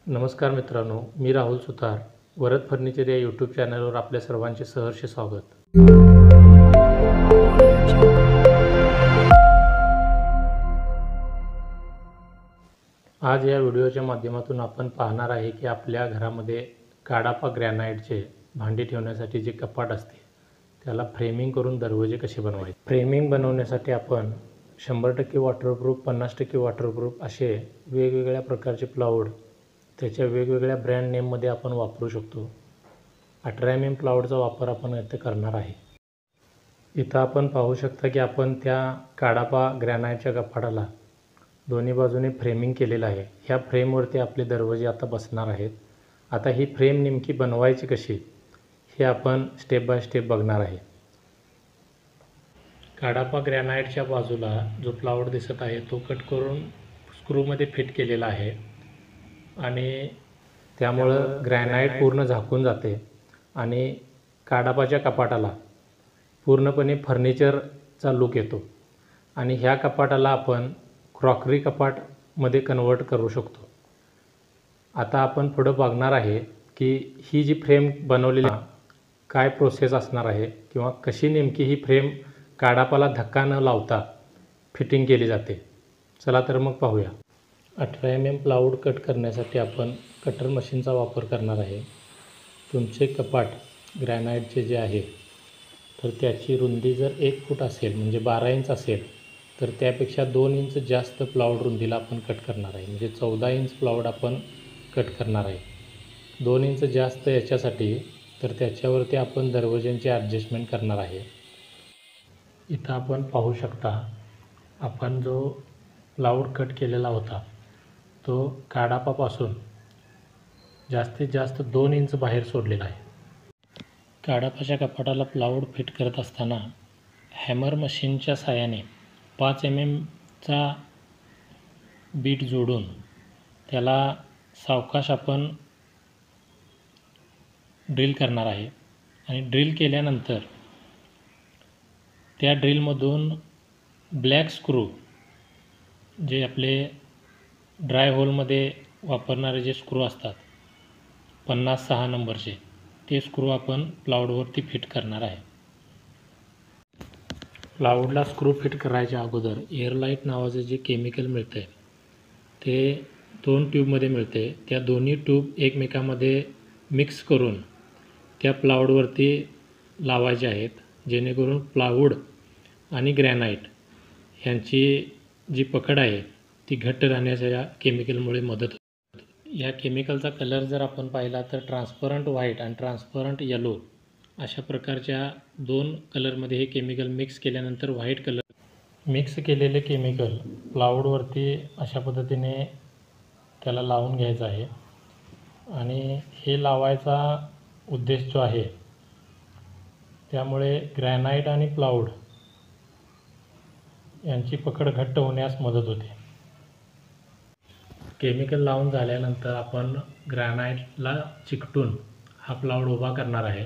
नमस्कार मित्रांनो, मी राहुल सुतार. वरद फर्निचर या यूट्यूब चॅनलवर आपल्या सर्वांचे सहर्ष स्वागत. आज या व्हिडिओच्या माध्यमातून आपण पाहणार आहे की आपल्या घरामध्ये काडापा ग्रॅनाइटचे भांडी ठेवण्यासाठी जे कपाट असते त्याला फ्रेमिंग करून दरवाजे कसे बनवायचे. फ्रेमिंग बनवण्यासाठी आपण 100% वॉटरप्रूफ, 50% वॉटरप्रूफ असे वेगवेगळ्या प्रकारचे प्लाऊड त्याच्या वेगवेगळ्या ब्रँड नेममध्ये आपण वापरू शकतो. 18 mm प्लाऊडचा वापर आपण इथे करणार आहे. इथं आपण पाहू शकता की आपण त्या काडापा ग्रॅनाइटच्या कपाटाला दोन्ही बाजूने फ्रेमिंग केलेलं आहे. ह्या फ्रेमवरती आपले दरवाजे आता बसणार आहेत. आता ही फ्रेम नेमकी बनवायची कशी हे आपण स्टेप बाय स्टेप बघणार आहे. काडापा ग्रॅनाइटच्या बाजूला जो प्लाऊड दिसत आहे तो कट करून स्क्रूमध्ये फिट केलेला आहे आणि त्यामुळं ग्रॅनाइट पूर्ण झाकून जाते आणि काडापाच्या कपाटाला पूर्णपणे फर्निचरचा लुक येतो आणि ह्या कपाटाला आपण क्रॉकरी कपाटमध्ये कन्वर्ट करू शकतो. आता आपण पुढं बघणार आहे की ही जी फ्रेम बनवलेली काय प्रोसेस असणार आहे किंवा कशी नेमकी ही फ्रेम काडापाला धक्का न लावता फिटिंग केली जाते. चला तर मग पाहूया. 18 mm प्लाऊड कट करण्यासाठी आपण कटर मशीनचा वापर करणार आहे. तुमचे कपाट ग्रॅनाइटचे जे आहे तर त्याची रुंदी जर 1 फूट असेल म्हणजे 12 इंच असेल तर त्यापेक्षा 2 इंच जास्त प्लाऊड रुंदीला आपण कट करणार आहे. म्हणजे 14 इंच प्लाऊड आपण कट करणार आहे. 2 इंच जास्त याच्यासाठी तर त्याच्यावरती आपण दरवाज्यांची ॲडजस्टमेंट करणार आहे. इथं आपण पाहू शकता आपण जो प्लाऊड कट केलेला होता तो काडापापासून जास्तीत जास्त 2 इंच बाहेर सोडलेला आहे. काडापाच्या कपाटाला प्लाऊड फिट करत असताना हॅमर मशीनच्या साहाय्याने 5 mm चा बीट जोडून त्याला सावकाश आपण ड्रिल करणार आहे आणि ड्रिल केल्यानंतर त्या ड्रिलमधून ब्लॅक स्क्रू जे आपले ड्राय होलमध्ये वापरणारे जे स्क्रू असतात 56 नंबरचे ते स्क्रू आपण प्लाऊडवरती फिट करणार आहे. प्लाऊडला स्क्रू फिट करायच्या अगोदर एअरलाईट नावाचं जे केमिकल मिळतं ते 2 ट्यूबमध्ये मिळते. त्या दोन्ही ट्यूब एकमेकांमध्ये मिक्स करून त्या प्लाऊडवरती लावायचे आहेत जेणेकरून प्लाऊड आणि ग्रॅनाइट ह्यांची जी पकड आहे ती घट्ट राहण्याच्या या केमिकलमुळे मदत होते. या केमिकलचा कलर जर आपण पाहिला तर ट्रान्सपरंट व्हाईट आणि ट्रान्सपरंट येलो अशा प्रकारच्या 2 कलरमध्ये हे केमिकल मिक्स केल्यानंतर व्हाईट कलर मिक्स केलेले केमिकल प्लाऊडवरती अशा पद्धतीने त्याला लावून घ्यायचं आहे आणि हे लावायचा उद्देश जो आहे त्यामुळे ग्रॅनाइट आणि प्लाऊड यांची पकड घट्ट होण्यास मदत होते. केमिकल लावून झाल्यानंतर आपण ग्रॅनाइटला चिकटून हा प्लाऊड उभा करणार आहे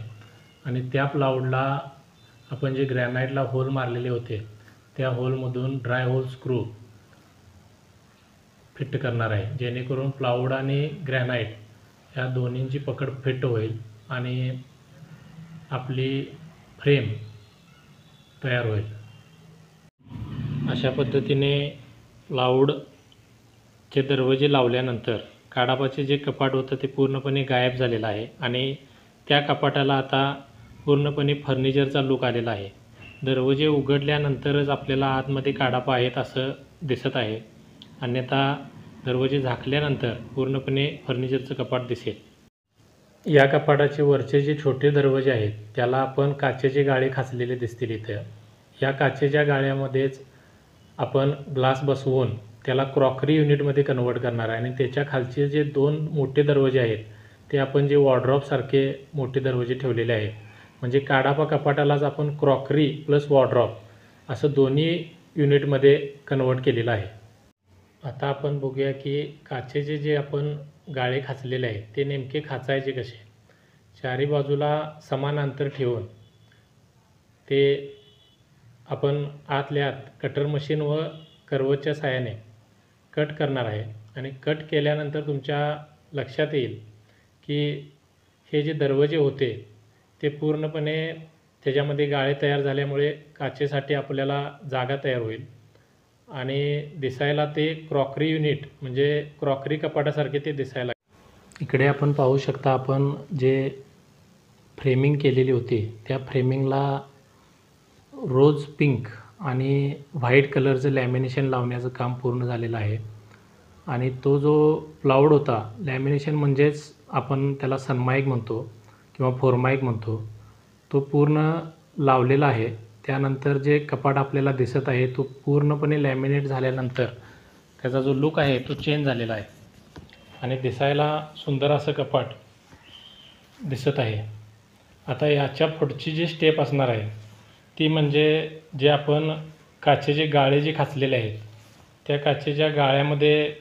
आणि त्या प्लाऊडला आपण जे ग्रॅनाइटला होल मारलेले होते त्या होलमधून ड्राय होल स्क्रू फिट करणार आहे जेणेकरून प्लाऊड आणि ग्रॅनाइट या दोन्हींची पकड फिट होईल आणि आपली फ्रेम तयार होईल. अशा पद्धतीने प्लाऊडचे दरवाजे लावल्यानंतर काडापाचे जे कपाट होतं ते पूर्णपणे गायब झालेलं आहे आणि त्या कपाटाला आता पूर्णपणे फर्निचरचा लूक आलेला आहे. दरवाजे उघडल्यानंतरच आपल्याला आतमध्ये काडापा आहेत असं दिसत आहे, अन्यथा दरवाजे झाकल्यानंतर पूर्णपणे फर्निचरचं कपाट दिसेल. या कपाटाचे वरचे जे छोटे दरवाजे आहेत त्याला आपण काचेचे गाळे खाचलेले दिसतील. इथं या काचेच्या गाळ्यामध्येच आपण ग्लास बसवून त्याला क्रॉकरी युनिटमध्ये कन्वर्ट करणार आहे आणि त्याच्या खालचे जे 2 मोठे दरवाजे आहेत ते आपण जे वॉर्डरॉपसारखे मोठे दरवाजे ठेवलेले आहेत. म्हणजे काडापा कपाटालाच आपण क्रॉकरी प्लस वॉर्डरॉप असं दोन्ही युनिटमध्ये कन्वर्ट केलेलं आहे. आता आपण बघूया की काचेचे जे आपण गाळे खाचलेले आहेत ते नेमके खाचायचे कसे. चारी बाजूला समान अंतर ठेवून ते आपण आतल्या आत कटर मशीन व कर्वच्या साहाय्याने कट करणार आहे आणि कट केल्यानंतर तुमच्या लक्षात येईल की हे जे दरवाजे होते ते पूर्णपणे त्याच्यामध्ये गाळे तयार झाल्यामुळे काचेसाठी आपल्याला जागा तयार होईल आणि दिसायला ते क्रॉकरी युनिट म्हणजे क्रॉकरी कपाटासारखे ते दिसायला. इकडे आपण पाहू शकता, आपण जे फ्रेमिंग केलेली होती त्या फ्रेमिंगला रोज पिंक आणि व्हाईट कलरचं लॅमिनेशन लावण्याचं काम पूर्ण झालेलं आहे. आणि तो जो प्लाऊड होता, लॅमिनेशन म्हणजेच आपण त्याला सनमाईक म्हणतो किंवा फोरमाईक म्हणतो, तो पूर्ण लावलेला आहे. त्यानंतर जे कपाट आपल्याला दिसत आहे तो पूर्णपणे लॅमिनेट झाल्यानंतर त्याचा जो लुक आहे तो चेंज झालेला आहे आणि दिसायला सुंदर असं कपाट दिसत आहे. आता याच्या पुढची जी स्टेप असणार आहे ती म्हणजे जे आपण काचेचे गाळे जे खाचलेले आहेत त्या काचेच्या गाळ्यामध्ये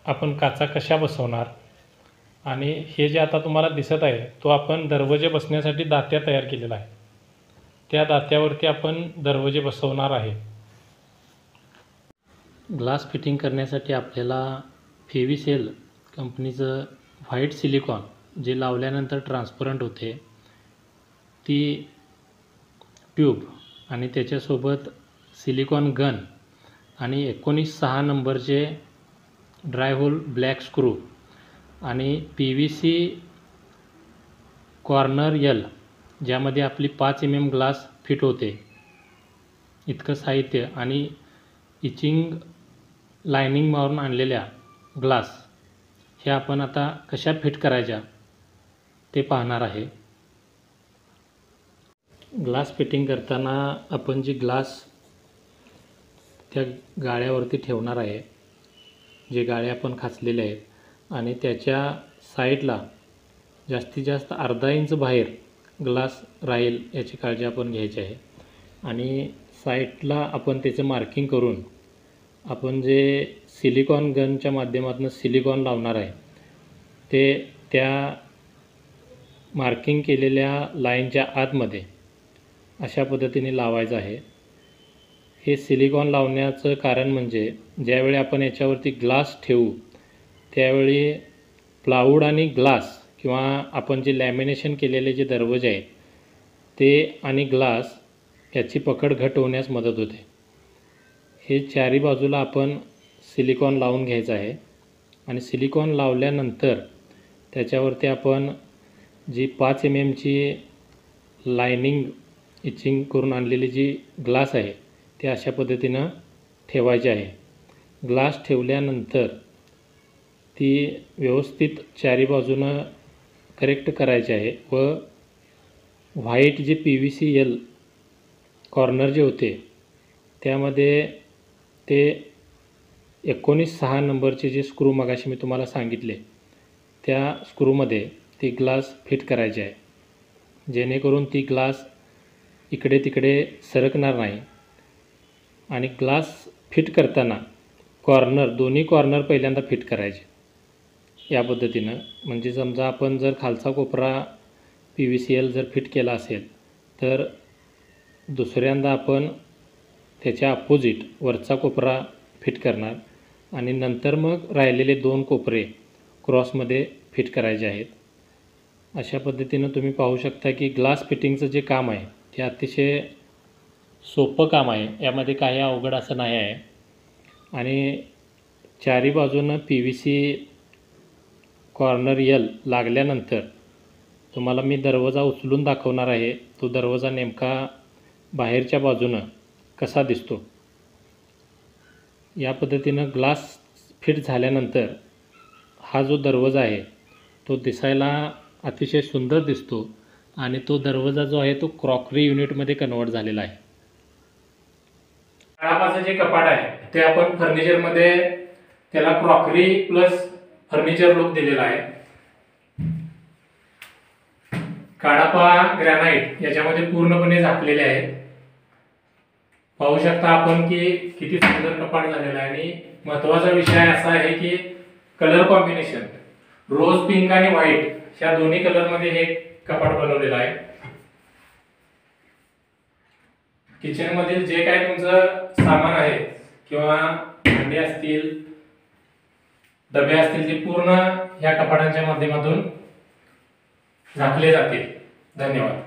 आपण काचा कशा बसवणार आणि हे जे आता तुम्हाला दिसत आहे तो आपण दरवाजे बसण्यासाठी दात्या तयार केलेला आहे. त्या दात्यावरती आपण दरवाजे बसवणार आहे. ग्लास फिटिंग करण्यासाठी आपल्याला फेविसेल कंपनीचं व्हाईट सिलिकॉन जे लावल्यानंतर ट्रान्सपरंट होते ती ट्यूब आणि त्याच्यासोबत सिलिकॉन गन आणि 19/6 नंबरचे ड्रायहोल ब्लॅक स्क्रू आणि PVC कॉर्नर यल ज्यामध्ये आपली 5 mm ग्लास फिट होते इतकं साहित्य आणि इचिंग लायनिंग मारून आणलेल्या ग्लास हे आपण आता कशा फिट करायच्या ते पाहणार आहे. ग्लास फिटिंग करताना आपण जी ग्लास त्या गाळ्यावरती ठेवणार आहे, जे गाळे आपण खाचलेले आहेत आणि त्याच्या साईडला जास्तीत जास्त अर्धा इंच बाहेर ग्लास राहील याची काळजी आपण घ्यायची आहे. आणि साईडला आपण त्याचं मार्किंग करून आपण जे सिलिकॉन गनच्या माध्यमातून सिलिकॉन लावणार आहे ते त्या मार्किंग केलेल्या लाईनच्या आतमध्ये अशा पद्धतीने लावायचं आहे. हे सिलिकॉन लावण्याचं कारण म्हणजे ज्यावेळी आपण याच्यावरती ग्लास ठेवू त्यावेळी प्लाऊड आणि ग्लास किंवा आपण जे लॅमिनेशन केलेले जे दरवाजे आहेत ते आणि ग्लास याची पकड घट होण्यास मदत होते. हे चारी बाजूला आपण सिलिकॉन लावून घ्यायचं आहे आणि सिलिकॉन लावल्यानंतर त्याच्यावरती आपण जी 5 mm लायनिंग इचिंग करून आणलेली जी ग्लास आहे ते अशा पद्धतीनं ठेवायचे आहे. ग्लास ठेवल्यानंतर ती व्यवस्थित चारी बाजूनं करेक्ट करायची आहे व व्हाईट जे PVC यल कॉर्नर जे होते त्यामध्ये ते 19/6 नंबरचे जे स्क्रू मगाशी मी तुम्हाला सांगितले त्या स्क्रूमध्ये ती ग्लास फिट करायची आहे, जेणेकरून ती ग्लास इकडे तिकडे सरकणार नाही. आणि ग्लास फिट करताना दोन्ही कॉर्नर पहिल्यांदा फिट करायचे या पद्धतीनं. म्हणजे समजा आपण जर खालचा कोपरा PVC यल जर फिट केला असेल तर दुसऱ्यांदा आपण त्याच्या अपोजिट वरचा कोपरा फिट करणार आणि नंतर मग राहिलेले 2 कोपरे क्रॉसमध्ये फिट करायचे आहेत. अशा पद्धतीनं तुम्ही पाहू शकता की ग्लास फिटिंगचं जे काम आहे ते अतिशय सोपं काम आहे. यामध्ये काही अवघड असं नाही आहे. आणि चारी बाजूनं PVC कॉर्नर यल लागल्यानंतर तुम्हाला मी दरवाजा उचलून दाखवणार आहे. तो दरवाजा नेमका बाहेरच्या बाजूनं कसा दिसतो. या पद्धतीनं ग्लास फिट झाल्यानंतर हा जो दरवाजा आहे तो दिसायला अतिशय सुंदर दिसतो आणि तो दरवाजा जो आहे तो क्रॉकरी युनिटमध्ये कन्वर्ट झालेला आहे. काळापाचं जे कपाट आहे ते आपण फर्निचरमध्ये त्याला क्रॉकरी प्लस फर्निचर लुक दिलेला आहे. काळापा ग्रॅनाइट याच्यामध्ये पूर्णपणे झाकलेले आहे. पाहू शकता आपण की किती सुंदर कपाट झालेलं आहे. आणि महत्त्वाचा विषय असा आहे की कलर कॉम्बिनेशन रोज पिंक आणि व्हाईट ह्या दोन्ही कलरमध्ये हे कपाट बनवलेलं आहे. किचनमधील जे काय तुमचं सामान आहे किंवा भांडी असतील, डबे असतील ते पूर्ण ह्या कपाटांच्या माध्यमातून झाकले जातील. धन्यवाद.